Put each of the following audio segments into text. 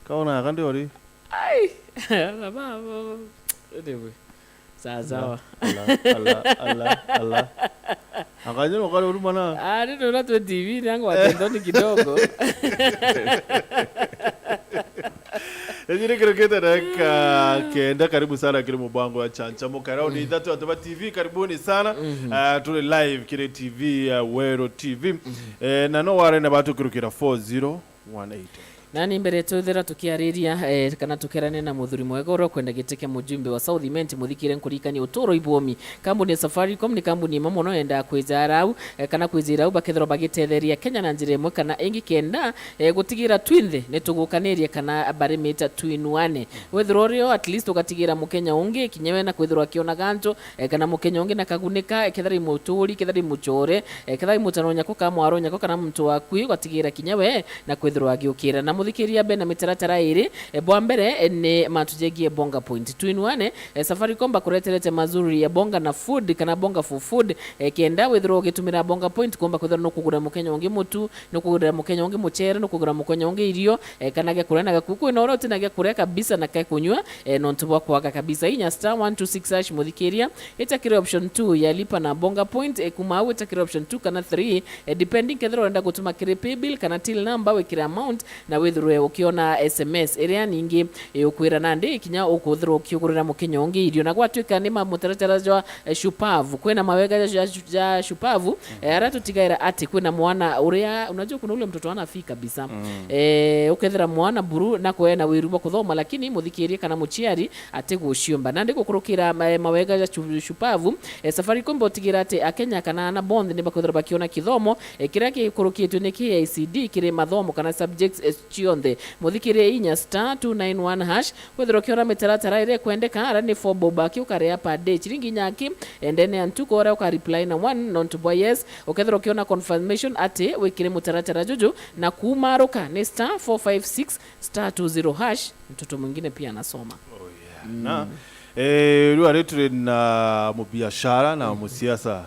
Kaona kandi ori. Ai. Baba. Anyway. Sawa. Allah. Angaje wakati uri mana. Ndio na TV yangu atendoni kidogo. Ejiri kiroketa daka kenda karibu sana kile mbango wa chancha mukara ni idhaa ya TV karibuni sana tule live kile TV ya Wero TV na no ware na batu kirokera 4018 nani mbere tuthira tukiariria kana tukerane na Muthuri Mwega ro kwenda giteke mujumbe wa South Imenti muthikire nkurikani utoro ibomi kambuni ya Safaricom ni kambuni imwe no yenda kwizara au kana kwizira au bakethero bagitetheria Kenya na njire imwe kana ingi kenda gutigira twinthe nitugukaniria kana barimita twinwane wethiro rio at least ugatigira mukenya ungi kinyewe na kwithirwa kiona ganjo kana mukenya ungi na kagunika kethari muturi kethari muchore kethari mutanonya ko kamwaro nyako kana mtu wakui gatigira kinyewe na kwithirwa giukira na muthikiria bena mitaratara iri bwa mbere ni matujegie bonga point twinwane Safaricom bakureterete mazuri ya bonga na food kana bonga for food kenda withiro gitumira bonga point komba kwithira no kugura mukenya ungi mutu no kugura mukenya ungi muchere no kugura mukenya ungi irio kana ge kurena gakuku no rote na ge kureka kabisa na kai kunywa no ntubwa kwaga kabisa inya star 126 muthikiria itakire option 2 ya lipa na bonga point kumawe itakire option 2 kana 3 depending kethiro enda gutuma kire pay bill kana till number wekira amount na withirwe ukiona SMS iria ningi ukwira nandi kinya ukuthirwo ukiugurira mukenya ungi irio na gwatuika ni mamutaratara jwa shupavu kwena mawega ya shupavu aratutigaira ati kwena mwana uria unajua kuna ule mtoto ana fika kabisa ukethira mwana buru na kwena wiruba kuthoma lakini muthikirie kana muchiari ati guciomba nandi gukurukira mawega ya shupavu Safaricom botigira ati akenya kana na bond ni bakuthira bakiona kithomo kiria kikurukitwe ni KICD kire mathomo kana subjects chionde muthikirie inya star 291 hash wethiro kiora mitaratara ire kwendeka ara ni for boba kiukarea per day chiringi nyaki endene antuko ora uka reply na one not boy yes ukethiro kiona confirmation ati wikire mitaratara juju na kumaruka ni star 456 star 20 hash mtoto mwingine pia anasoma na ruaretire na mubiashara na musiasa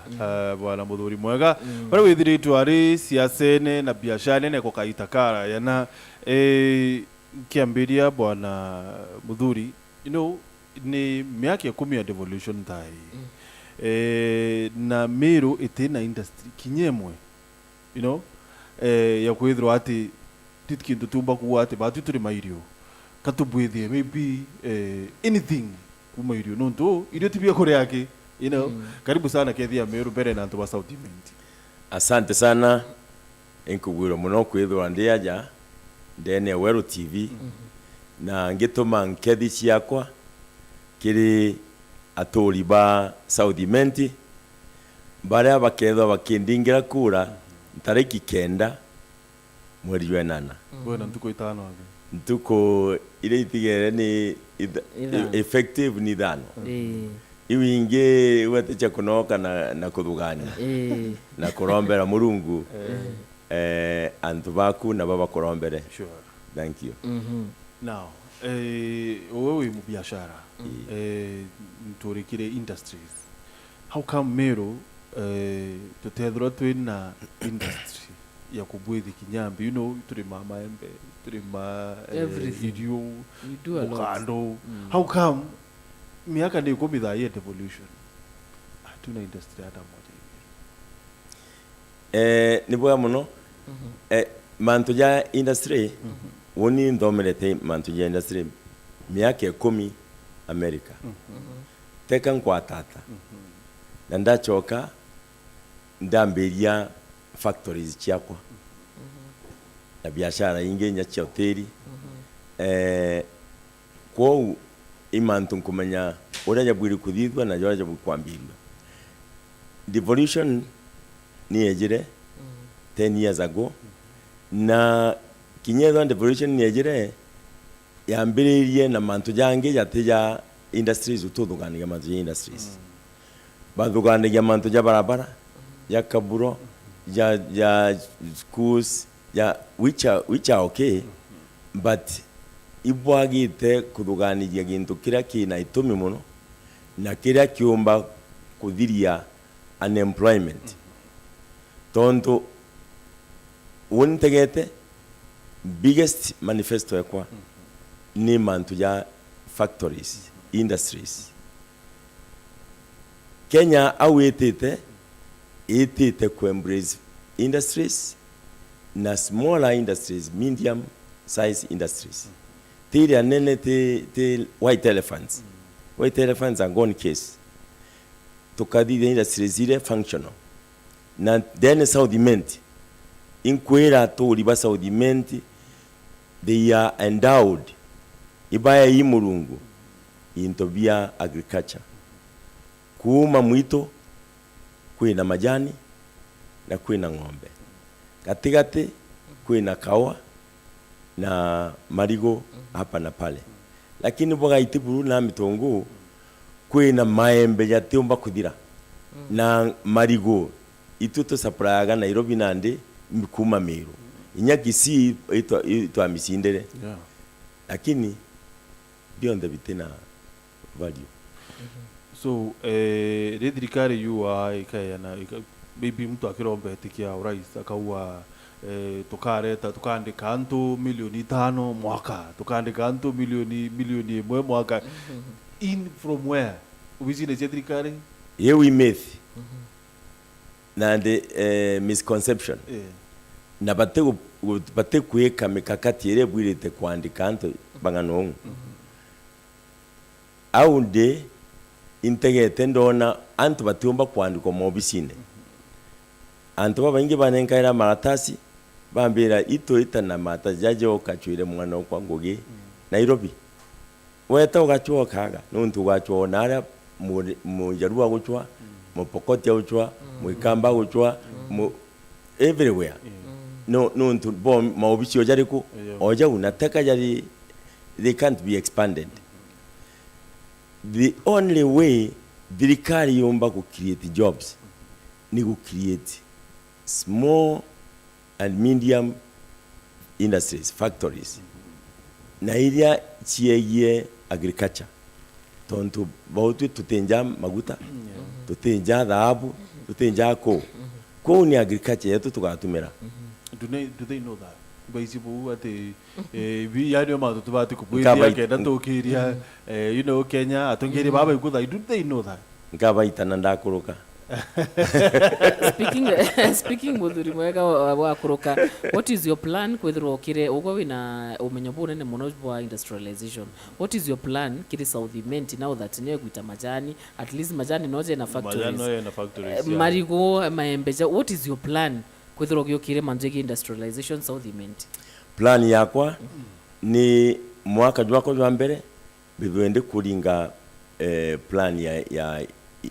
bwana Muthuri Mwega bara withiritu ari siasene na biashara ne kokaitakara yana kiambiria bwana Muthuri ni miaka 10 ya devolution tai na Meru itena industry kinyemwe ya kwithirwa ati titkindu tumba kuwa ati batu turi mairio katubwithie maybe anything kuma irio nonto irio tibia kore yake karibu sana kethia Meru mbere na antu wa South Imenti. Asante sana enkugwiro muno kwithwa ndiaja ndene Wero TV na ngituma nkethi ciakwa kiri atori ba South Imenti baria bakethwa bakindingira kura tariki 9 mweri wa 8 bwana ntuko itano ntuko ile itigere ni effective ni dhano iwinge watecha kunoka na kuthuganya na kurombera Murungu antu baku na baba kurombere. Sure. Thank you. Now wewe mubiashara nturikire industries how come Meru tutethro twina industry ya kubwithi kinyambi turi maembe turi irio mukando how come miaka ni 10 tha ye devolution hatuna industry hata moja ni bwa muno mantu ya industry woni ndomerete mantu ya industry miaka 10 America teka nkwa tata na ndachoka ndamberia factories chiakwa na biashara inge nya cha hoteli kwa imantu kumenya uraja bwiri kuthithwa na joraja bukwambirwa devolution ni ejire 10 years ago na kinyedwa devolution ni ejire yambiririe na mantu jange yateja industries ututhugania mantu ya industries bathugania mantu ya barabara ya kaburo ya schools ya which are okay but ibwagite kuthugania gintu kiria kina itumi muno na kiria kiumba kuthiria unemployment tonto wontegete biggest manifesto yakwa ni mantu ya factories, industries. Kenya au etete ku embrace industries na smaller industries, medium size industries. Tiri anene te white elephants. White elephants are gone case. Tukadi the industries zile functional. Na then South Imenti. Inkwera to liba South Imenti, they are endowed ibaya imurungu into bia agriculture. Kuuma mwito kuina majani na kuina ng'ombe. Katikati kuina kawa na marigo hapa na pale. Lakini boga itiburu na mitongo kuina maembe ya tiomba kudira. Na marigo ituto sapraga Nairobi nande mikuma Meru. Inyakisi ito amisindere. Yeah. Lakini beyond the bitena value. So redrikari you are ikayana maybe mtu akirombe tikia urais akaua tukande kanto milioni 5 mwaka tukande kanto milioni 1 mwaka in from where wizine redrikari Yewi myth na the misconception na bate kueka mikakati ere bwirete kwandika anto bangano au de integete ndona antu batumba kwandika mu bisine antu babangi banenkaira maratasi bambira ito itana mata jaje okachwire mwana kwa ngoge Nairobi weta okachwa kaga nuntu gachwa nara mu jarua guchwa mu pokoti guchwa mu ikamba guchwa mu everywhere no nuntu bo maobisi ojariko oja unataka jari they can't be expanded. The only way dirikari yomba ku create jobs ni ku create small and medium industries, factories. Na iria chieye agriculture. Tontu bautu tutenja maguta, tutenja dhahabu, tutenja ko. Ko ni agriculture yetu tukatumira. Do they know that? Baisibu ate vi yadio ma tutubati kubwithia kenda tukiria you know Kenya atongeri baba ikuda. Do they know that? Ngaba itana ndakuruka. Speaking Muthuri Mwega wa kuruka, what is your plan kwithirwo kire ugo wina umenyo bunene muno bwa industrialization? What is your plan kire South Imenti now that niyo gwita majani, at least majani noje na factories, marigo maembe? What is your plan kwithirwo gyokire manjegi industrialization South Imenti? Plan yakwa ni mwaka jwako jwa mbere bibende kuringa plan ya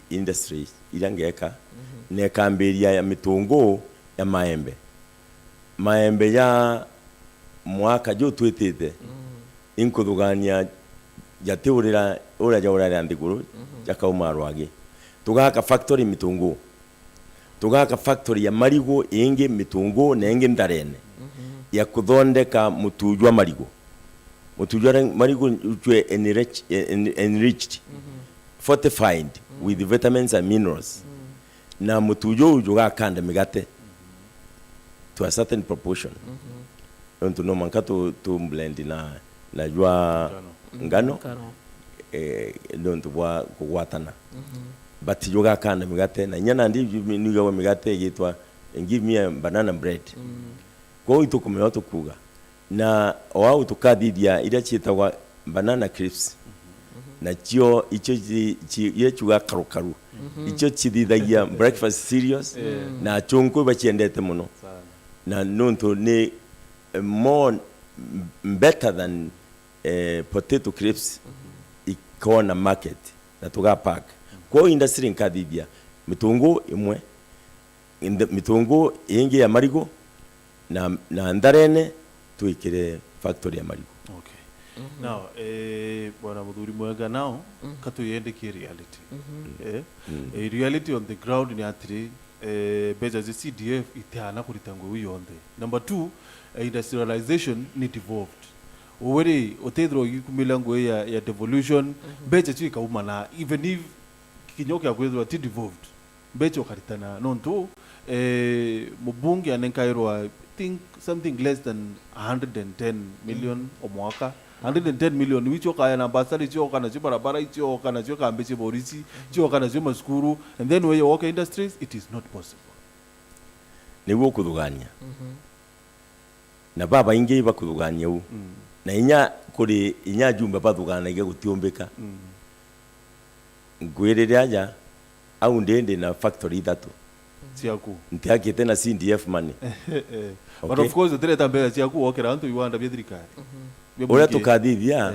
industry irangeka nekamberia ya mitungo ya maembe ya mwaka jo twetete inkudugania yateurira ora jaurara ndiguru jakaumarwage tugaka factory mitungo tugaka factory ya marigo inge mitungo nenge ndarene ya kuthondeka mutujwa marigo marigo utwe enriched fortified with vitamins and minerals. Na mutujo ujuga kanda migate to a certain proportion. Ntu no manka to blend na jua ngano don't bwa kuwatana. But yoga kanda migate na nyana ndi niga wa migate yitwa and give me a banana bread. Ko itukumira to kuga. Na owa tukadidia ira chitwa banana crisps. Na chio icho yechuga karukaru icho chididaya breakfast cereals na chonko bachiendete muno na nonto ne more better than potato crisps ikona market na tuga pack ko industry nkadibia mitungo imwe mitungo ingi ya marigo na ndarene tuikire factory ya marigo. Okay. Now, bwana Muthuri Mwega now katuyende ki reality. Reality on the ground ni atri beja the CDF itana kuritango uyonde. Number 2, industrialization ni devolved. Oweri otedro yikumilango ya devolution beja chika umana even if kinyoke akwezwa ti devolved. Beja okaritana nonto mubungi anenkairwa think something less than 110 million omwaka. 110 million wicho kaya na basari chio kana chio barabara chio kana chio kambe chio borisi chio kana chio maskuru, and then where you work industries, it is not possible. Ni wo kudugania na baba inge ba kudugania u na inya kuri inya jumba badugana ige gutiombeka ngwirire aja au ndende na factory thatu Chiaku ntiake tena CDF money. But of course the tambera chiaku okera antu iwanda byedirikari ora tukadithia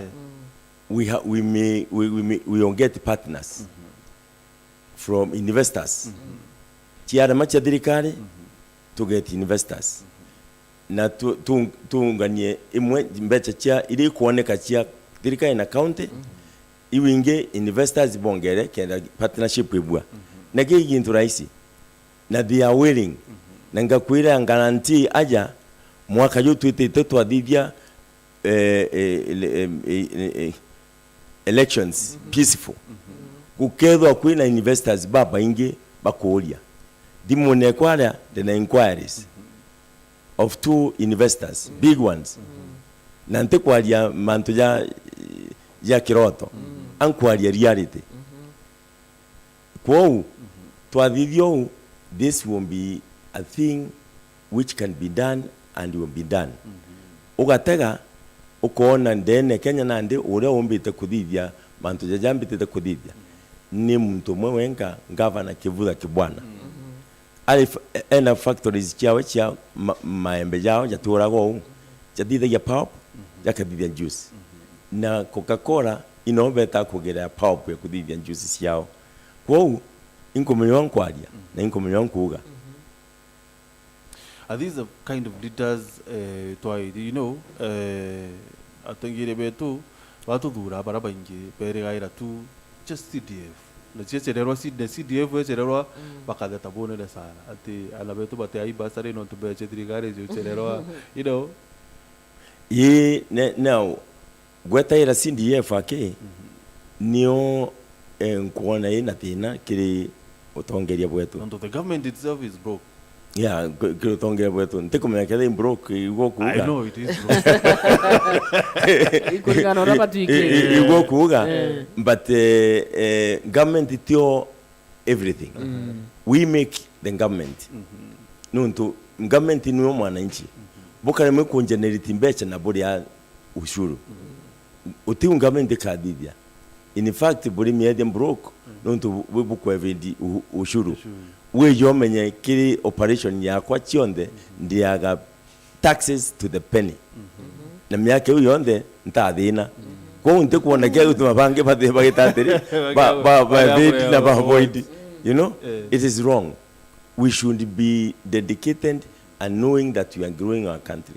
we on get partners from investors chiara macha dirikari to get investors na tuunganie imwe mbecha chia ili kuoneka chia dirikari na county iwinge investors bongere kenda partnership ibwa na gigi into raisi na they are willing na ngakwira guarantee aja mwaka yo twite twathithia elections peaceful kukethwa kwina investors baba ingi bakuria dimone kwara the inquiries of 2 investors big ones na ntekwaria mantu ya kiroto ankwaria reality kwou twathithio this will be a thing which can be done and will be done ugatega ukoona ndene Kenya nande uria umbite kuthithia mantu jambite kuthithia ni muntu mwe wenga governor Kivuza Kibwana alif ena factories chiawe chia maembe yao jaturago jadithagia pulp jakadithia juice na Coca-Cola inoveta kugera pulp ya kuthithia juice ciao kwou inkomenyo nkwaria na inkomenyo nkuga. Are these the kind of leaders you know atongire betu watu dhura baraba ingi pere gaira tu just CDF na chechererwa CDF wechererwa bakagata bonele sana ati alabetu bate ai basare no tube chedirigare chechererwa you know ye now gweta ira CDF ake nio nkuona ina tina kiri utongeria bwetu and the government itself is broke. Yeah, kiri utongeria bwetu ntikumenya kele broke igo kuga. I know it is broke. Ikurigano raba tuike igo kuga but government itio everything we make the government nuntu government ni mwananchi bukare mwe kungenerate mbecha na buri ya ushuru uti government kadithia in fact buri miede broke nuntu bukwa vendi ushuru we yomenye kiri operation ya kwa chionde ndiaga taxes to the penny na miaka yonde ntathina ko unte kuona kia utuma bange bathe bagitatiri ba vendi na ba avoid you know it is wrong. We should be dedicated and knowing that we are growing our country.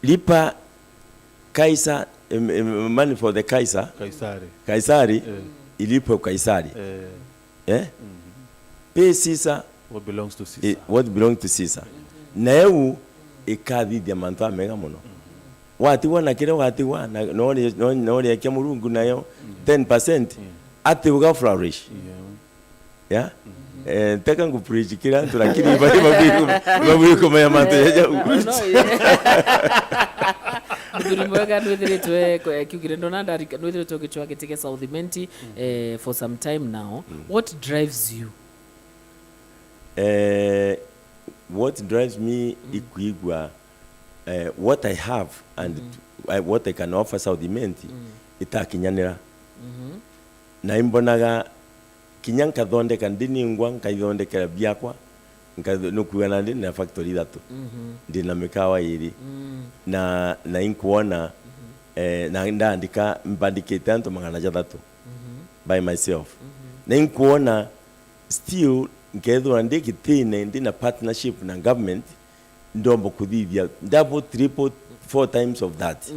Lipa Kaisa money for the Kaisari ilipo Kaisari pay Caesar what belongs to Caesar what belongs to Caesar na eu ikadhi diamanta mega muno wati wana kile wati wana no ya Murungu nayo 10% ati uga flourish yeah taka ngupreach kila lakini babi kama ya manto ya Muthuri Mwega nwithiritwe kiugire ndona ndarika nwithiritwe gichwa gitike South Imenti for some time now. What drives you? What drives me ikuigwa what I have and what I can offer South Imenti itakinyanira na imbonaga kinyanka thonde kandini ngwa nkaithondekera biakwa nukuana ndi na factory thatu ndina mikawa iri na inkuona na ndandika mbandikite antu 300 by myself na inkuona still ngethwa ndikitine ndina partnership na government ndombo kuthithia double triple 4 times of that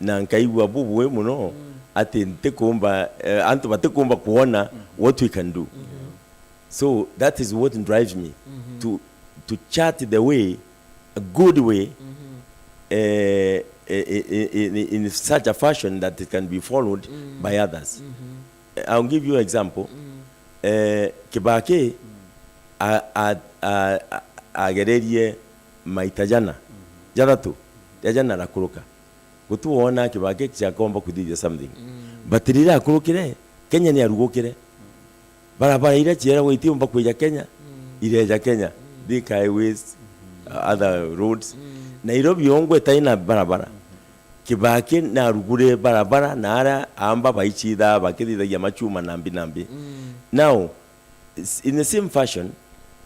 na nkaigwa bubuwe muno ati ntikumba antu batikumba kuona what we can do. So that is what drives me to chart the way, a good way, in such a fashion that it can be followed by others. I'll give you an example. Kibaki agererie maita jana jathatu jana rakuruka gutuona kibake kya komba kuthithia something but rira akurukire Kenya ni arugukire barabara ira chiera gwitio mba kuja Kenya ireja Kenya Thika highways other roads Nairobi ongwe taina barabara kibake na arugure barabara na ara amba baichitha bakithithagia machuma nambi now in the same fashion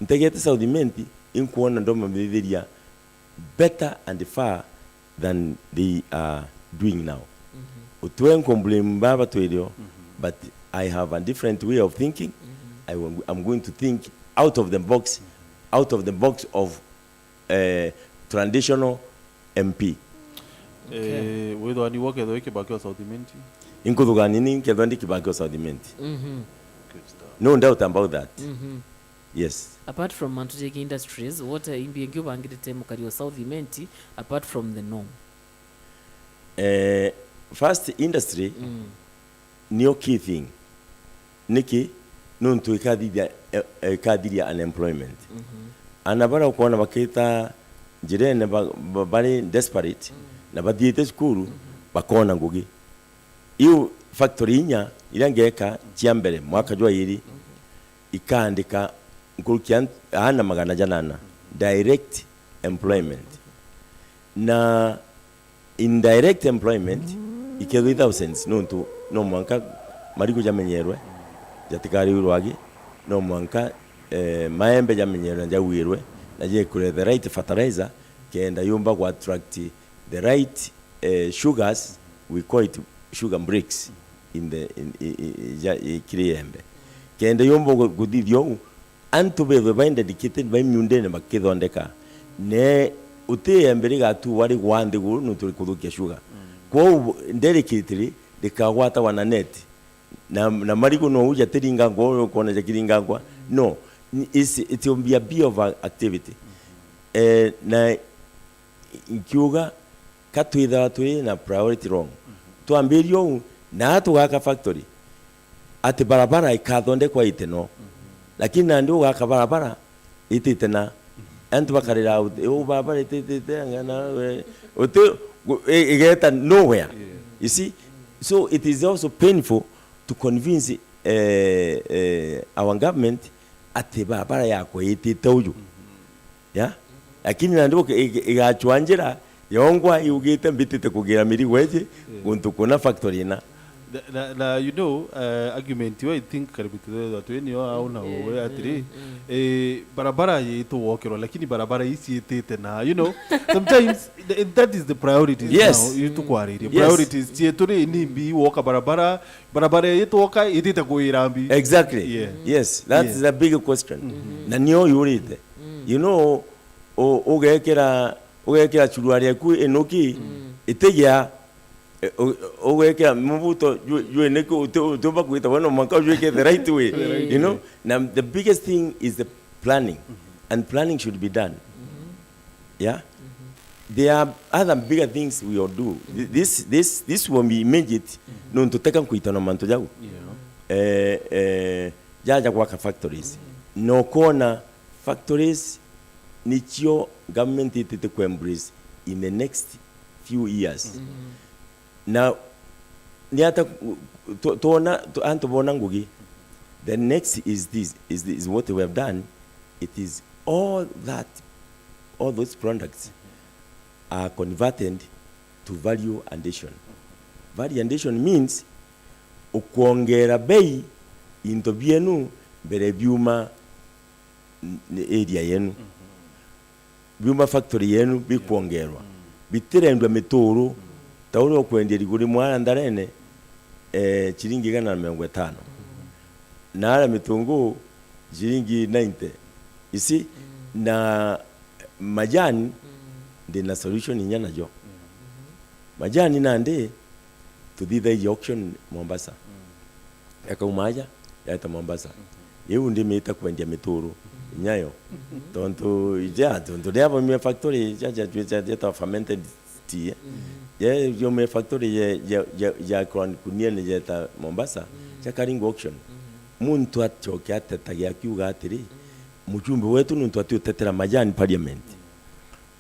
ntegete South Imenti inkuona ndo mamithithiria better and far than they are doing now. Utwen complain baba twedio but I have a different way of thinking. I'm going to think out of the box of traditional MP. Wedo ani woke do kibaki South Imenti Inkudugani ni kedwandi kibaki South Imenti. No doubt about that. Yes. Apart from Mantujeki Industries, what imbiengyo bangirite mukari South Imenti apart from the norm? First industry niyo key thing. Niki nuntu ikadiria unemployment. Anabara kuona bakita jirene bari desperate na badhiete skuru bakona ngugi. Iyo factory inya irangeka chiambere mwaka jwa yiri ikandika nkurukian ana magana janana direct employment na indirect employment ikedo thousands nuntu no mwanka marigo jamenyerwe jatikari urwagi no mwanka maembe jamenyerwe njawirwe na je kure the right fertilizer kenda yumba ku attract the right sugars, we call it sugar bricks in the kiriyembe kenda yumba gudithio antu be dedicated by myundene bakithondeka ne utiyembere gatu wari gwande guru nuturi kuthukia sugar kwa delicately dikagwata wana net na marigo no uja tiringa ngo kona jakiringa ngwa no it will be a bit of activity na ikiuga katwitha twi na priority wrong tuambirio na tugaka factory ati barabara ikathondekwa iteno lakini na ndio gaka barabara ititena antu bakarira barabara ititena na igeta nowhere. You see, so it is also painful to convince our government ati barabara yako ititauju ya lakini na ndio igachwanjira yongwa yugite mbitite kugira mirigo eje guntu kuna factory na you know argument I think karibitire that when you are na we atri barabara yetu wokero lakini barabara isi itete na you know sometimes that is the priorities. Yes. Now you to kwari priorities yetu ni mbi woka barabara yetu woka itete kuirambi exactly. Yeah. Yes, that's the big question. Na niyo yurite you know ugekera churuari ku enoki itegia ugekera mubuto yuene ko utoba kuita bueno manka yueke the right way. You know, now the biggest thing is the planning, and planning should be done. Yeah. There are other bigger things we will do. This will be immediate. No to take kuita no manto jagu. Jaja kwa factories. No kona factories nichio government itete ku embrace in the next few years. Now niata to anto bonangugi. The next is this is what we have done. It is all those products are converted to value addition. Value addition means ukuongera bei into bienu bere byuma area yenu. Byuma factory yenu bikuongerwa. Bitirendwa metoro tauro kwendera iguri mwana ndarene chiringi gana 50. Na mitungu chiringi 90. You see, na majani ndina solution inyana jo. Majani nande tuditha auction Mombasa. Yaka umaja yata Mombasa. Yewu ndi meita kwendia mituru nyayo. Tonto ndeba mi factory ya fermented tea. Yo me factory ya kunia Mombasa. Chakaringo auction. Muntu atchoke atatagia kiuga atiri mjumbe wetu nuntu ati utetera majani parliament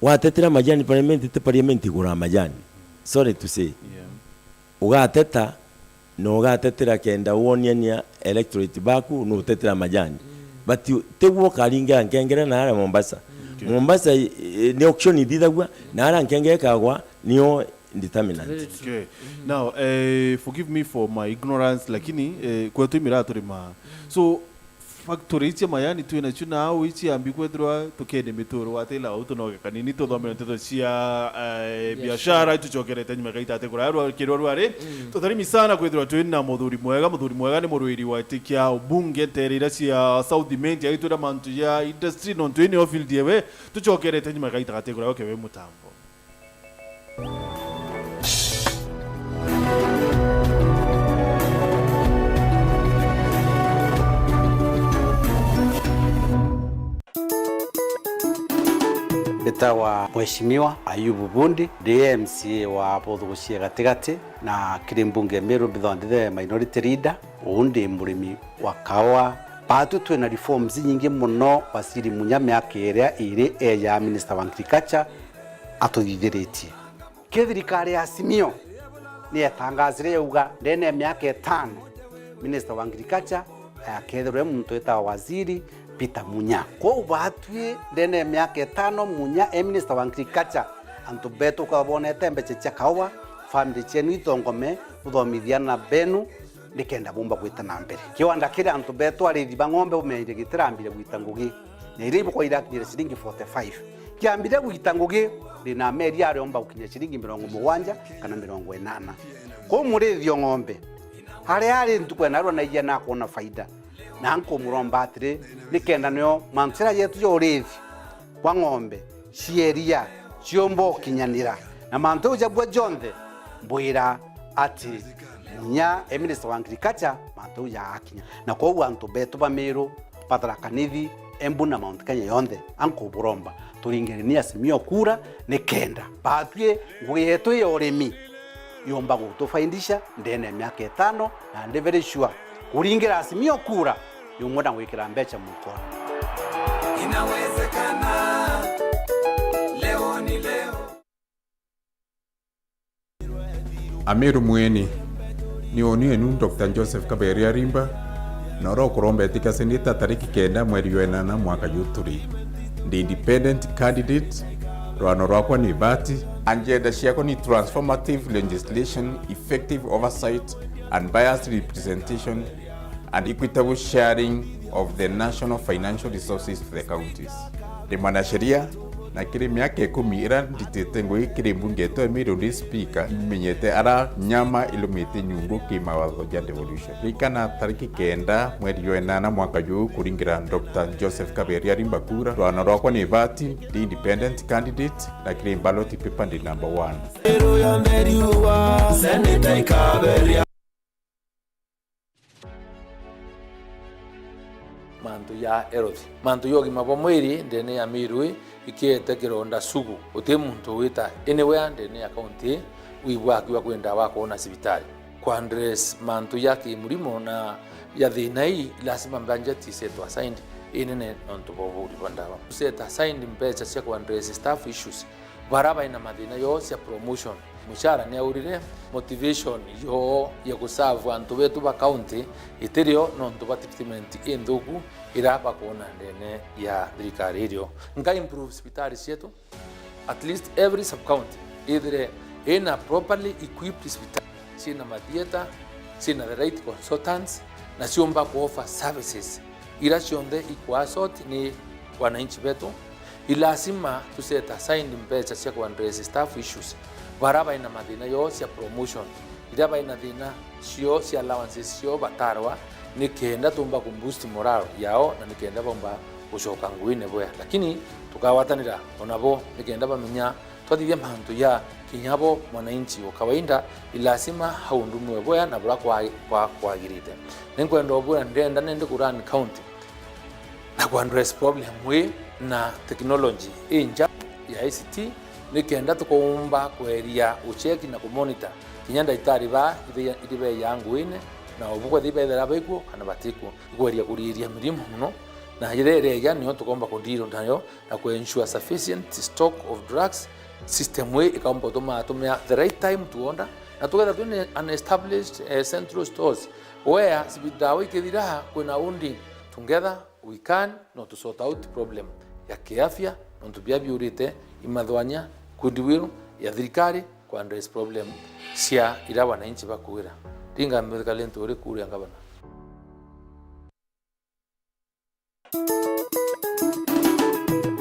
watetera majani parliament te parliament igura majani sorry to say ugateta no ugatetera kenda woniania electorate baku no utetera majani but teguo karinga nkengera na ara Mombasa Mombasa ni auction idithagwa na ara nkengera kagwa niyo determinant. Okay. Now, forgive me for my ignorance, lakini kwetu imirato rima. So factory ichi mayani tu ina chuna au ichi ambi kwetwa tukene mitoro watela auto no kanini to do mento cia biashara tuchokerete nyuma kaita te kurarwa kirorwa re to tari sana kwetwa tu ina Muthuri Mwega ni murwiri wa tikia ubunge terira cia South Imenti aitu da mantu ya industry non tu ni field yewe tuchokerete nyuma kaita te kurarwa kewe mutambo. Betawa Mheshimiwa Ayubu Bundi DMCA wa Pothugucia gatigati na Kirimbunge Meru bithondithe minority leader undi murimi wa kawa batu twina reforms nyingi muno wasiri munya miaka iri ya minister wa agriculture atuthithiritie kithirikari ya Simio ni yatangazire yuga ndene miaka 5 minister wa agriculture akethirwe muntu eta waziri Peter Munya kwa ubatwi ndene miaka 5 Munya minister wa agriculture antu betu kwa bonete mbeche cha kawa family chenu itongome uthomithia na benu nikenda bomba gwita na mbere kiwanda kile antu betu arithi bang'ombe umeire gitirambire gwita ngugi na iribu kwa irakire shilingi 45 kiambire gwita ngugi rina meri ari omba ukinya shilingi 70 kana 80 kwa murithio ng'ombe hari ntukwena na iya na kuona faida na nko muromba atire nikenda nyo mansera yetu yo urithi kwa ng'ombe cieria ciombo kinyanira na manto uja bwa jonde mbwira ati Munya minister wa agriculture manto uja akinya na kwa wantu betu ba Meru patara kanithi embu na Mount Kenya yonde anko buromba turingerania Simio kura nikenda batwie ngwetu yo urimi yomba gutufaindisha ndene miaka 5 na ndi very sure kuringira Simio kura yumona wikira mbecha mkono inawezekana leo ni leo Ameru mweni ni onye nu Dr. Joseph Mwega-Arienda noro kurombe tika seneta tariki 9 mweri wa 8 mwaka juturi the independent candidate rwano rwakwa ni bati agenda ciakwa ni transformative legislation, effective oversight and biased representation and equitable sharing of the national financial resources to the counties. The mwanasheria na kiri miaka 10 ira nditete ngoi kiri mbunge to Meru ndi speaker menyete ara nyama ilumite nyungu kimawatho ja devolution rikana tariki 9 mweri wa 8 mwaka juu kuringira Dr. Joseph Mwega-Arienda kura rwana rwakwa ni bati the independent candidate na kiri ballot paper ndi number 1 Meru ya Meriwa Senator Kaberia mantu ya erothi mantu yogi mabomwiri ndene ya Meru ikiete kironda sugu uti muntu wita anywhere ndene ya county wibwa kiwa kwenda wako na sibitali kwa Andres mantu yake murimo na ya thinai lazima mbanjeti setu assigned inene nonto bobu ribandawa set assigned mbecha cia kwa Andres staff issues baraba ina madina yo cia promotion mushara ni aurire motivation yo ya kusavu antu betu ba county iterio nonto department endugu irapa kuona ndene ya thirikari irio nga improve hospitali yetu at least every sub county either in a properly equipped hospital sina madieta sina the right consultants na siomba ku offer services ila sionde ikwasot ni wananchi betu ilasima tuseta sign mbecha cia kwa Andres staff issues baraba ina madina yo cia promotion iraba ina dina sio cia allowances sio batarwa nikenda tumba kumboost morale yao na nikenda bomba gushoka nguine boya lakini tukawatanira onabo nikenda bamenya twathithia mantu ya kinyabo mwananchi wa kawaida ilasima haundumwe boya na bura kwa girite ninkwenda boya ndenda nende ku run county na ku address problem we na technology inja ya ICT nikenda tukomba kweria ucheki na kumonitor kinyanda itari ba ibe yangu ine na obukwa dibe dera beko kana batiko kweria kuriria mirimo muno na ile ya niyo tukomba kudilo nayo na ku ensure sufficient stock of drugs system we ikampa tumia the right time to order na together to an established central stores where sibidawa ikidira kuna undi together we can not to sort out problem ya kiafya na tubia biurite imadwanya kudiwiru ya thirikari kwa address problem sia ira wananchi bakuira ringa mbele ntore kuri angabana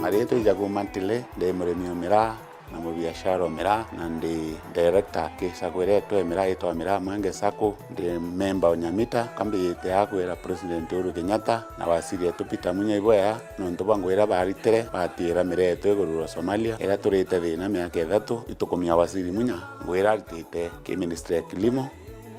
Marieto Jago Mantile de Muremio Mira na mubiashara Mira na ndi director kisa kwereto Mira ito Mira Mwenge Sako ndi member Onyamita kambi yete yakwera president Uhuru Kenyatta na wasiri yetu Peter Munyaiboya no ntubangwira baritere batira Mireto igurura Somalia era turite thina miaka 3 itukumia wasiri munya ngwira artite ki ministry ya kilimo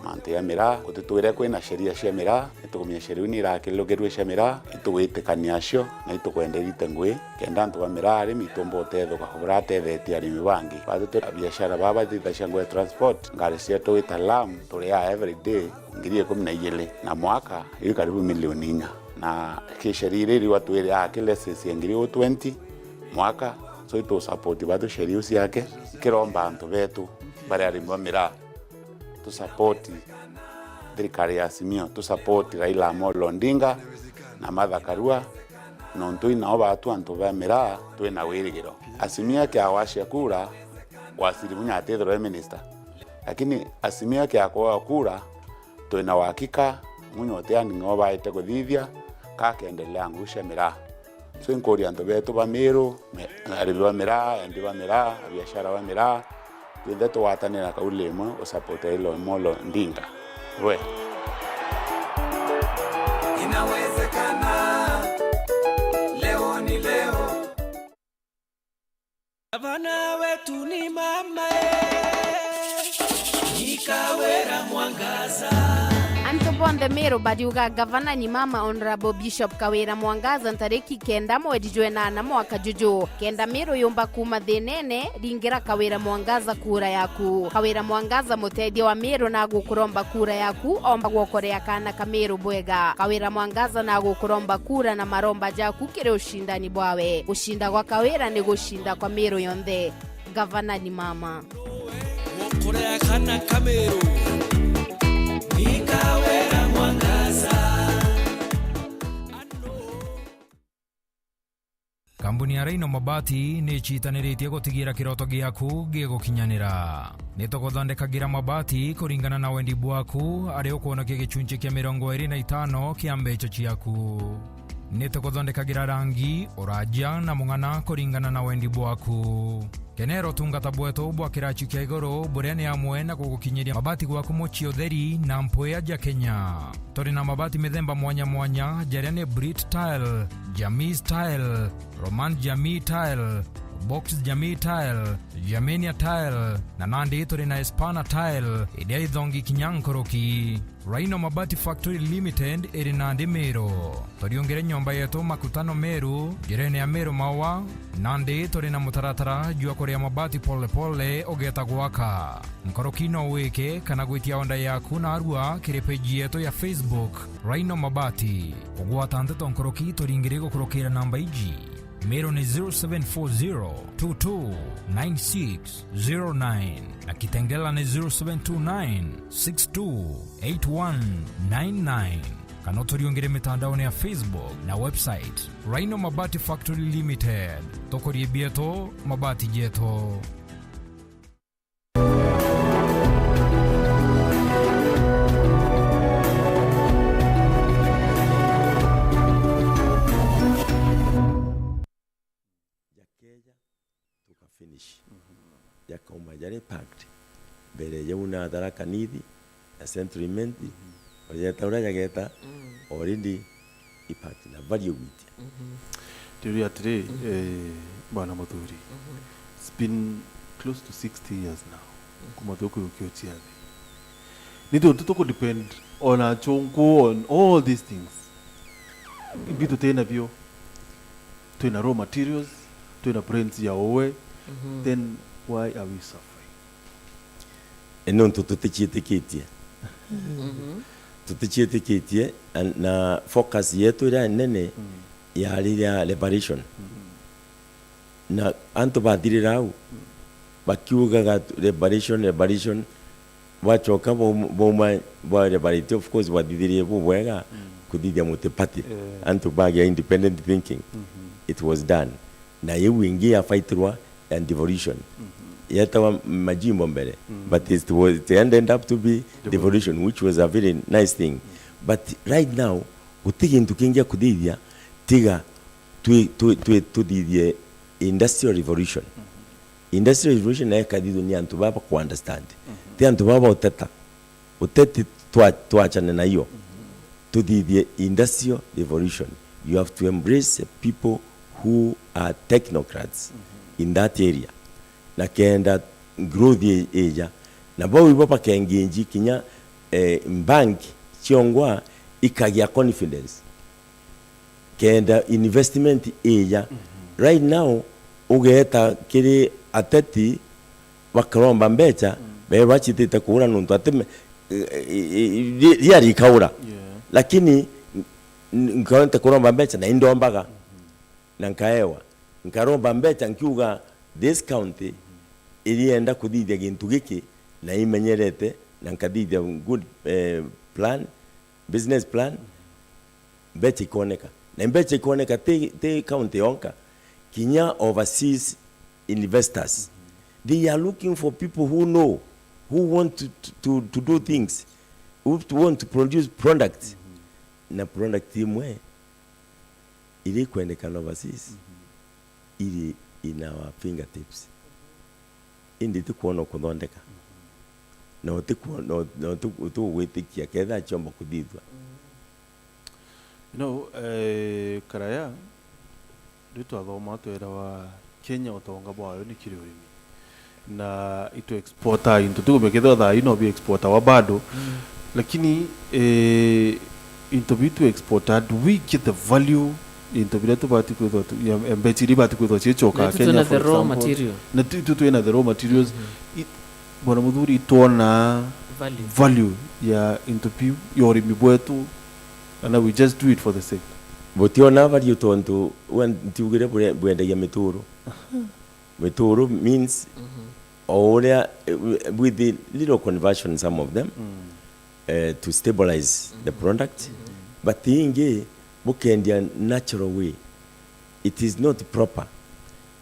mantu ya Mira kututwira kwina sheria cia Mira itukumia sheria ni rakilogerwe cia Mira ituwitikania cio na itukwenderite ngwi kenda ntu wa Mira ari mitombo tetho ka kubra tethetia arimi bangi batutu biashara baba thitha ngwe transport ngari cia tuwita lam turia every day ngiri 12 na mwaka iri karibu milioni 4 na kisheria iri watu iri akilesesi ngiri 20 mwaka so ito support batu sheria yake kiromba antu betu bari arimi wa Mira to support thirikari ya Azimio, to support Raila Amolo Odinga na Martha Karua no ntui nao batu antu ba Mira twina wirigiro Azimio ke awashia kura wasiri munya atethro minister lakini Azimio ke akwa kura twina uhakika munyo teani ngo baite kuthithia ka kendelea ngusha Mira so inkori antu betu ba Meru aribi ba Mira endi ba Mira biashara ba Mira twende tuwatanira kaulemo usapota ilo Molo Odinga we inawezekana leo ni leo Gavana wetu ni mama Nikawera Mwangaza Antobonde Meru badiuga gavana ni mama Honorable Bishop Kawira Mwangaza ntariki kenda mwedi jwenana mwaka juju kenda Meru yumba kuma thenene ringira Kawira Mwangaza kura yaku Kawira Mwangaza mutedia wa Meru na gukuromba kura yaku omba gwokorea kana Kameru bwega Kawira Mwangaza na gukuromba kura na maromba jaku kire ushindani bwawe ushinda kwa Kawira ni gushinda kwa Meru yonthe gavana ni mama gwokorea kana Kameru Nikawera Mwangaza. Kambuni ya Raino Mabati ni chitaniritie gutigira kiroto giaku gigukinyanira nituguthondekagira mabati kuringana na wendi bwaku ari ukuonokia gichunchi kia 25 kia mbecho ciaku nituguthondekagira rangi uraja na mung'ana kuringana na wendi bwaku kenero tungata bwetu bwa kirachi kia iguru buria ni amwe na gugukinyiria mabati gwaku mochi utheri na mpoya ja Kenya turi na mabati mithemba mwanya mwanya jaria ni Brit Tile, Jamii Tile, Roman Jamii Tile, Box Jamii Tile, Jamenia Tile na nandi turi na Espana Tile iria ithongi kinyankoroki Raino Mabati Factory Limited iri nandi Meru turiongere nyomba yetu makutano Meru jirene ya Meru mawa nandi turi na mutaratara jua kuria mabati pole pole ogeta gwaka nkoroki no wike kana gwitia onda yaku na arua kiri page yetu ya Facebook Raino Mabati kugwata nteto nkoroki turingire gukurukira namba iji Meru ni 0740229609 na Kitengela ni 0729628199 kana turiongere mitandao ya Facebook na website Raino Mabati Factory Limited tokorie bieto mabati jeto finish yakauma jare packed bere yauna daraka nidi ya central Imenti ya taura yageta already ipacked na value with Tiria today bwana Muthuri it's been close to 60 years now kumatoko ukiochia nito tutoko depend on a chonko on all these things ibitu tena vyo tuna raw materials tuna brands ya owe then why are we suffering? Non tututichitikitie tutichitikitie na focus yetu ira nene ya lilia liberation na anto bathirira au bakiugaga liberation wachoka boma bwa liberate of course wathithirie bwega kuthithia mutipati anto bagia independent thinking it was done na yewu ingia fightrwa and devolution yatawa majimbo mbele but it ended up to be devolution which was a very nice thing but right now utigi ntukingia kuthithia tiga tuthithie industrial revolution industrial revolution na kadithu ni antu baba ku understand ti antu baba uteti tuachane na hiyo tuthithie industrial revolution you have to embrace people who are technocrats in that area na kenda growth area na bao ibo pa kengenji kinya bank chiongwa ikagia confidence kenda investment area right now ugeta kiri ateti bakaromba mbecha be bachitite kuura nuntu ateme yari kaura lakini nkaonte kuromba mbecha na indombaga na nkaewa nkaromba mbecha nkiuga this county ilienda kuthithia gintu giki na imenyerete na nkathithia good plan business plan mbecha ikoneka na mbecha ikoneka te county yonka kinya overseas investors they are looking for people who know who want to do things who want to produce products na product imwe ili kuendekana overseas ili in our fingertips indi tukuona kuthondeka na utuwitikia ketha chombo kuthithwa karaya ritwathoma twerawa Kenya utonga bwayo ni kiri urimi na ito exporter into tugume ketha tha ino bi exporter wa bado lakini into bitu exporter do we get the value into bitu bati kwetho embetiri bati kwetho chichoka Kenya for raw material na tutu ina the raw materials bwana Muthuri tuona value ya into yorimi bwetu and we just do it for the sake botiona value tontu when tiugire bwendagia mituru means or with the little conversion some of them to stabilize the product but the bukendia natural way it is not proper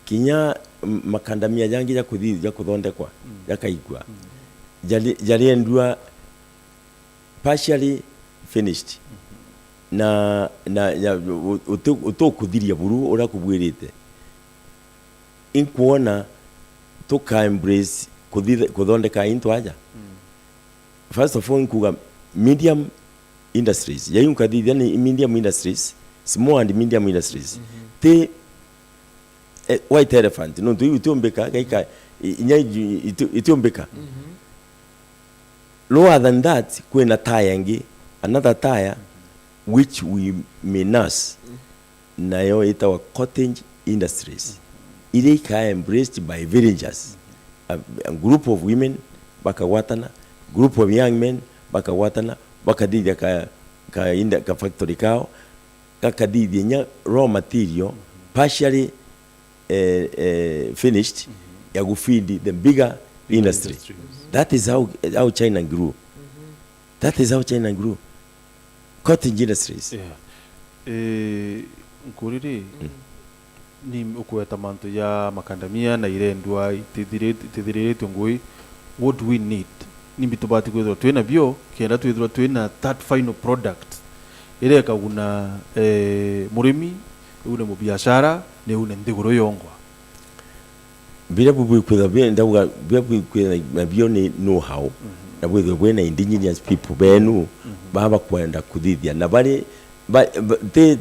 kinya makandamia yangi ya kuthithia kuthondekwa yakaigwa jaliendwa partially finished na utokuthiria buru ura kubwirite inkuona tuka embrace kuthondeka into aja first of all inkuga medium industries yayunka thithia ni medium industries small and medium industries te white elephant no tu itumbeka kaika itumbeka lower than that kwena tire another tire which we may nurse nayo itawa cottage industries ile ka embraced by villagers a group of women bakawatana group of young men bakawatana bakadidya ka factory kao kakadidya nya raw material partially finished ya feed the bigger industry. That is how China grew. That is how China grew. Cottage industries. Nkuriri ni ukueta manto ya makandamia na irendwa itithirite ngui. What do we need? Ni bitubati kwethwa twina bio kenda twithwa twina that final product ile kaguna murimi une mu biashara ne une ndiguro yongwa bila bubu kwethwa bia ndabuga bia kwethwa bio ni know how na bwethwa bwena indigenous people benu baba kwenda kuthithia na bali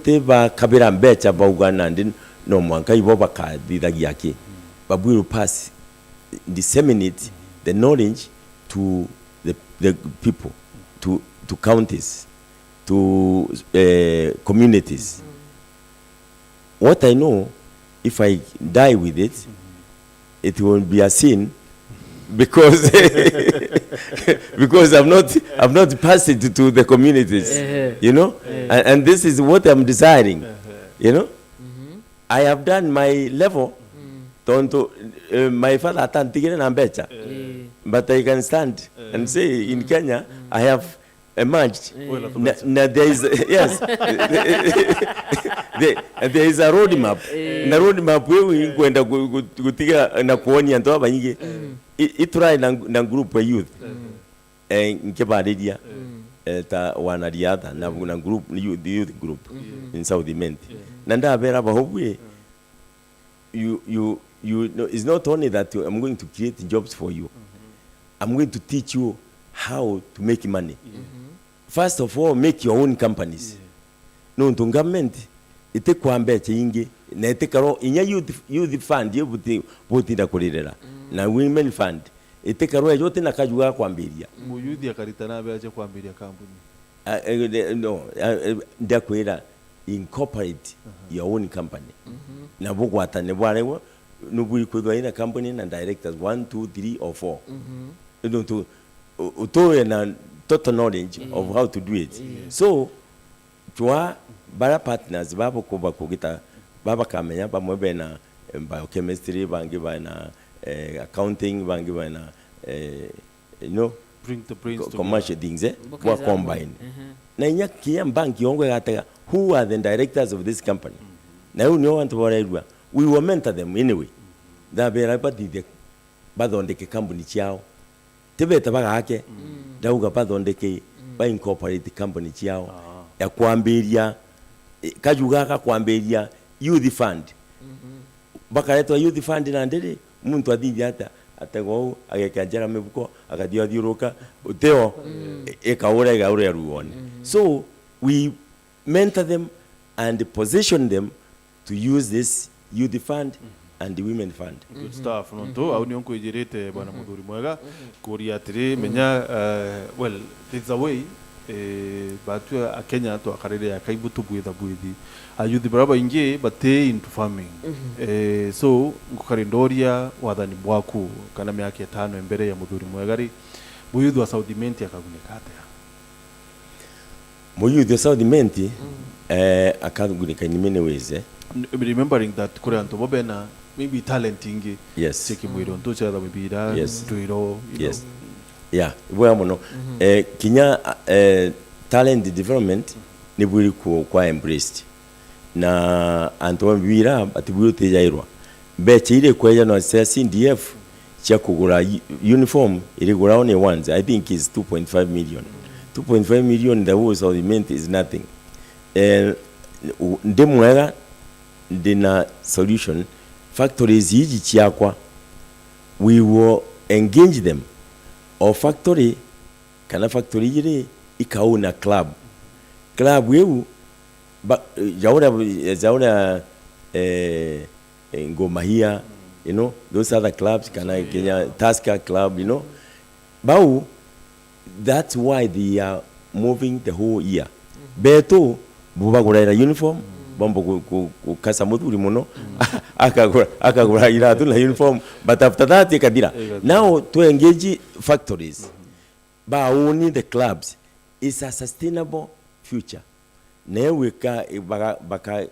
te ba kabira mbecha ba ugana ndi no mwanka ibo bakathithagia ki babu pass disseminate the knowledge to the people, to counties, to communities. What I know, if I die with it, it won't be a sin, because because I've not passed it to the communities, you know, and this is what I'm desiring. you know. I have done my level. Tonto, my father atantigire na mbecha, but I can stand and say in Kenya I have emerged. There is yes, there is a road map. Na road map wewe kwenda kutiga na kuonia ndo abanyige. Itry na group of youth. Nkebadidia ta wanariadha na group youth group in South Imenti. Nanda abera bahobwe. You know, it's not only that I'm going to create jobs for you. I'm going to teach you how to make money. First of all, make your own companies. No, to government, ite kwambe chingi, na ite karo inya youth fund yo buti da kurirera. Na women fund, ite karo yote na kajuga kwambiria. Mu youth ya karitana abe aje kwambiria kampuni. No, nda kwera incorporate your own company. Na bugwata ne bwarewo no bui kwedwa ina company and directors 1 2 3 or 4 you know to na total knowledge of how to do it. So twa bara partners babo kuba kugita baba kamenya bamwe na biochemistry bangi bana accounting bangi bana you know bring the brains to commercial things wa combine na inya kia banki yongo gatega who are the directors of this company. Na you know want to we will mentor them anyway. Da bera badide badondeke company chao. Tebeta baga hake. Da uga badondeke ba incorporate company chao. Ya kuambiria kajuga ka kuambiria youth fund. Bakaletwa youth fund na ndele muntu adidi hata atego agekajara mebuko akadio diroka uteo ekaura gaure ruone. So we mentor them and position them to use this youth fund and the women fund. Good stuff. No to au nionko ijirete bwana Muthuri Mwega kuri atiri menya well there's a way batu a Kenya to akarere ya kaibutu bwitha bwithi a youth baraba ingie bate into farming. So ngukarindoria wathani bwaku kana miaka 5 embere ya Muthuri Mwega ri buyuthi wa South Imenti akaguneka atia. Muyuthi wa South Imenti akaguneka in many ways. Remembering that Koreanto bobena maybe talenting yes cheki mwiro ndo cha maybe da tuiro yes yeah bwa mono kinya talent development ni buri kwa embraced na anto bwira atibute jairwa beche ile kweja no CDF cha kugura uniform ile gura only once I think is 2.5 million 2.5 million the whole of the month is nothing ndemwega dina solution factories hiji chiakwa we will engage them or factory kana factory ile ikauna club wewe jaura ngoma hia you know those other clubs kana Kenya Tasker club you know bau that's why they are moving the whole year beto bubagura uniform bombo kukasa Muthuri muno akagura iratu na uniform but after that ikadira now to engage factories by owning the clubs is a sustainable future newe ka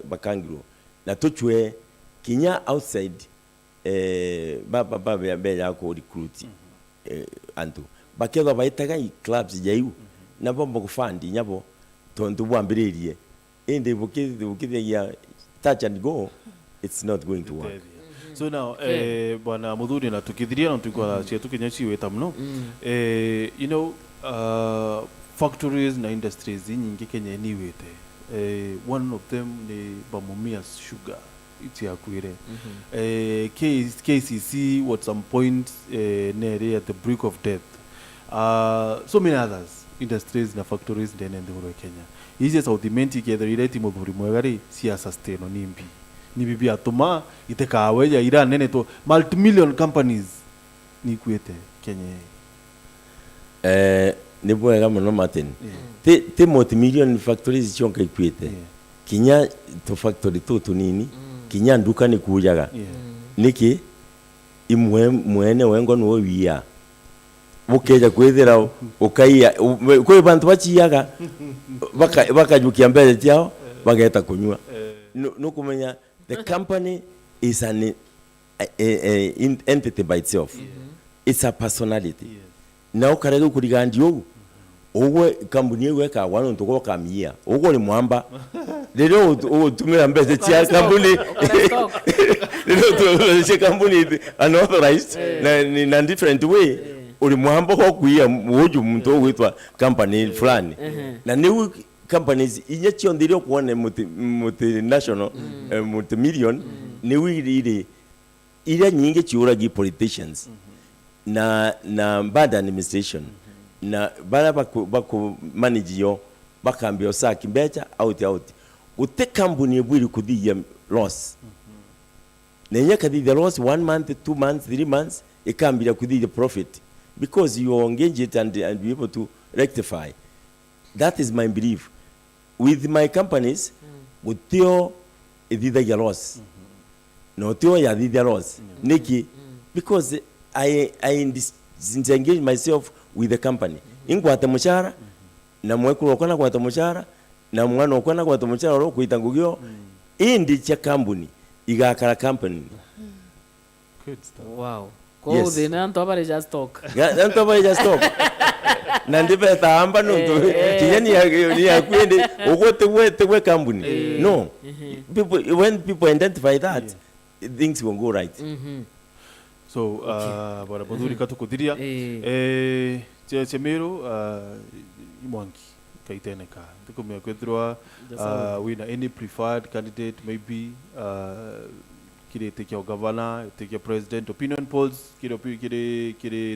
bakangiro na tuchwe kinya outside baba ya ko recruit antu bakedo baitaga clubs jayu na bombo kufandi nyabo tondu bwambiririe inde bukide ya touch and go it's not going to work. So now bwana Muthuri na tukithiria na tukwa chetu Kenya chiwe tamno you know factories na industries nyingi Kenya niwete one of them ni Bamumias Sugar it's ya kwire KCC at some point near at the brink of death so many others industries na factories then in the whole Kenya hizi South Imenti ketherire Muthuri Mwega ri cia sustain nimbi ni bibi atuma itekawe ya ira nene to multi-million companies ni kwete Kenya ni bwega muno Martin te multi-million factories chonka ikwete kinya to factory to nini kinya nduka ni kujaga niki imwe mwene wengo no wiya bukeja kwethera ukaiya kwe bantu bachiyaga bakajukia mbele tiao bageta kunywa no kumenya the company is an entity by itself. It's a personality. Na ukarega kurigandi ogu ogwe kambuni yewe ka wano ntoko kamia ogwo ni mwamba lero utumira mbese cia kambuni lero cia kambuni unauthorized na different way uri mwamba ko kuia muju muntu witwa company fulani na new companies inye chiondire kuone multinational multimillion ni wiri ile nyingi chiuragi politicians na bad administration na bala baku manage yo bakambio saki mbecha out ute company bwiri kudia loss nenye kadida loss 1 month 2 months 3 months ikambira kudia profit because you engage it and be able to rectify. That is my belief with my companies. Utio idida ya loss no tio ya dida loss niki because I engage myself with the company. Ingwata mushara na mwekuru okona kwata mushara na mwana okona kwata mushara ro kuitangugyo indi cha company igakara company. Good stuff. Wow. Ko de nanto bare just talk. Nanto bare just talk. Nandibe taamba no kiyani ya kwende ogote we company. No. People, when people identify that, things will go right. So bwana Muthuri katukudiria chemero imwanki kaiteneka ndikumya kwethirwa wina any preferred candidate maybe kire take your governor, take your president, opinion polls kire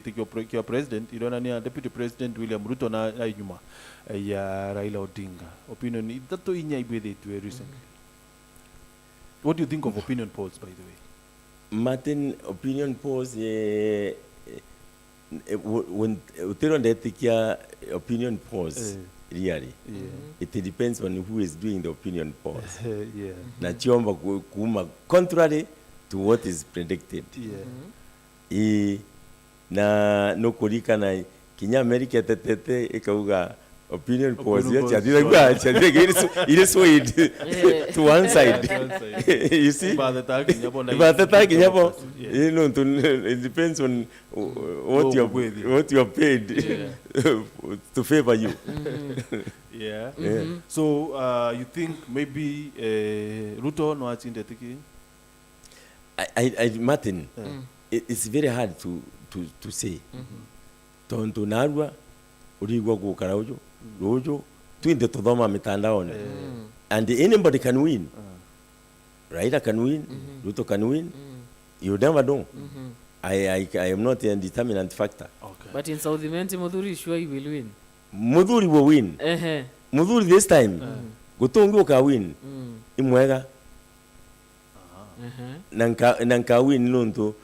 take your president, irona ni deputy president William Ruto na nyuma ya Raila Odinga. Opinion itato inya ibethe recently. What do you think of opinion polls, by the way? Martin, opinion polls when utero ndetikia opinion polls really it depends on who is doing the opinion polls. Na chiomba kuma contrary to what is predicted. Na no kulika na kinya America tetete ikauga opinion polls ya it is swayed to one side. You see, but the tag you know, it depends on what you're paid to favor you. So you think maybe Ruto no achinde tiki? I Martin, it's very hard to say. Tonto narwa urigwa gukara ujo rojo twinde tudhoma mitandaoni and anybody can win. Raila can win, Ruto can win. You never know. I am not a determinant factor. Okay. But in South Imenti, Muthuri sure he will win. Muthuri will win. Muthuri this time Gutongo ka win. Imwega nanka win nonto.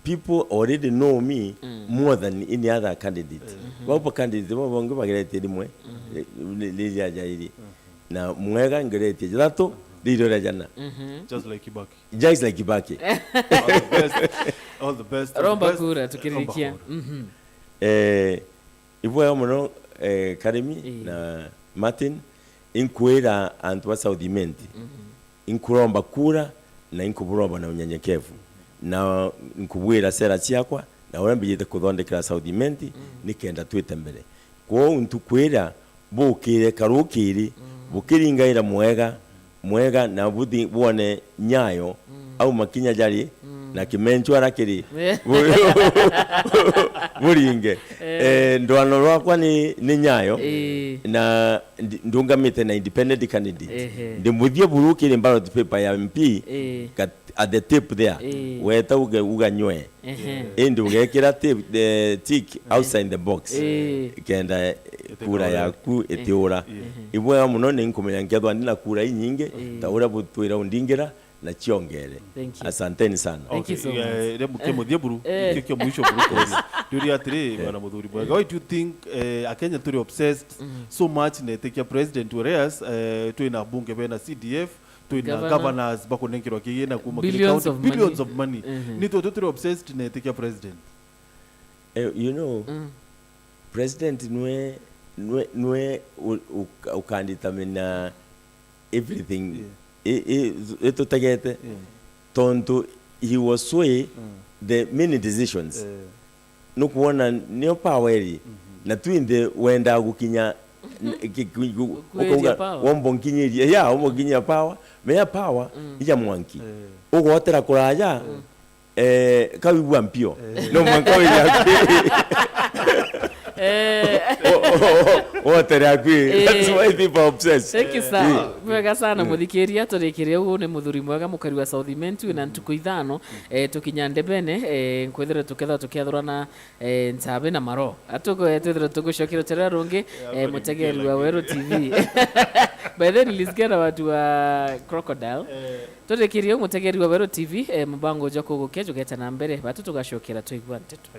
People already know me more than any other candidate. Wapo candidate wabonge bagerete limwe lili ajairi na mwega ngerete jato lilo rajana just like Kibaki. All the best. Romba kura tukirikia. Ivo ya mono Karimi na Martin inkwera antwa South Imenti inkuromba kura na inkuburomba na unyenyekevu na nkubwira sera cyakwa na urambiyete kuthondekera South Imenti nikenda twite mbere ko untukwira bukire karukiri bukiringaira mwega na budi bone nyayo au makinya jari na kimencho arakiri buringe ndwano rwakwa ni nyayo na ndungamite na independent candidate ndimuthie burukire ballot paper ya MP at the tip there weta uganywe indi ugekira the tick outside the box kenda kura yaku etiura ibwe muno ninkumenya ngethwa ndina kura inyinge taura butwira undingira na chiongere. Asanteni sana. Thank you so much. Muthie buru kyo mwisho buru duria atire bwana Muthuri Mwega. Why do you think Akenya turi obsessed so much na take president whereas to ina bunge bena CDF to ina governors bakonengirwa kigena kuma billions of money ni to turi obsessed na take president? You know, president nwe ukanditamina everything itutegete tondu he was sway the many decisions nukuona nio power na twinde wenda gukinya wombo nkinyiria ya wombo nkinyia power meya power ija mwanki ugotera kuraya kawigwa mpio no mwanka wiya that's why people are obsessed. Thank you sir. Mwega sana muthikiria turikiria ugu ni Muthuri Mwega mukari wa South Imenti na ntuku ithano tukinya ndebene kwithira tuketha tukiathurana ntabe na maro atuko twithira tugucokira tera rungi mutegeri wa Weru TV by then nilisikia watu wa Crocodile turikiria mutegeri wa Weru TV mbango jako gukejo geta na mbere batu tugacokira tuigwa nteto.